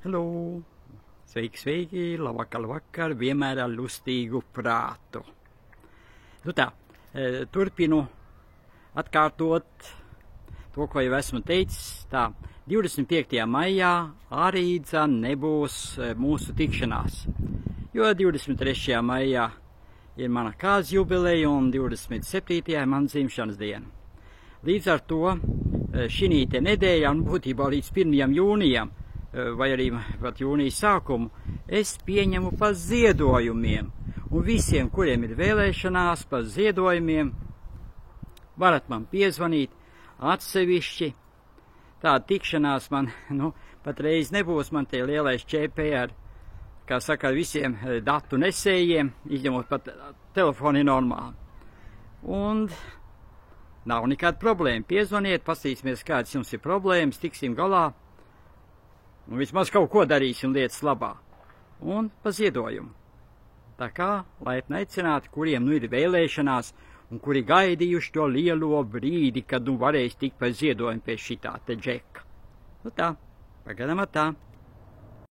Hello! Sveiki, sveiki, labvakar, vienmēr ar lustīgu prātu. Nu tā, turpinu atkārtot to, ko jau esmu teicis. Tā, 25. maijā arī nebūs mūsu tikšanās, jo 23. maijā ir mana kāzas jubileja un 27. ir mana dzimšanas diena. Līdz ar to šī nedēļa, un būtībā līdz 1. jūnijam, vai arī pat jūnijas sākumu, es pieņemu pa ziedojumiem. Un visiem, kuriem ir vēlēšanās par ziedojumiem, varat man piezvanīt atsevišķi. Tāda tikšanās man, patreiz nebūs, man tie lielais ČP ar, kā saka, visiem datu nesējiem, izņemot pat telefoni normāli. Un nav nekāda problēma. Piezvaniet, pastīsimies, kādas jums ir problēmas, tiksim galā. Un vismaz kaut ko darīsim lietas labā. Un pa ziedojumu. Tā kā laipni aicināti, kuriem ir vēlēšanās un kuri gaidījuši to lielo brīdi, kad varēs tikt pa ziedojumu pie šitā te džeka. Tā, pagaidām tā.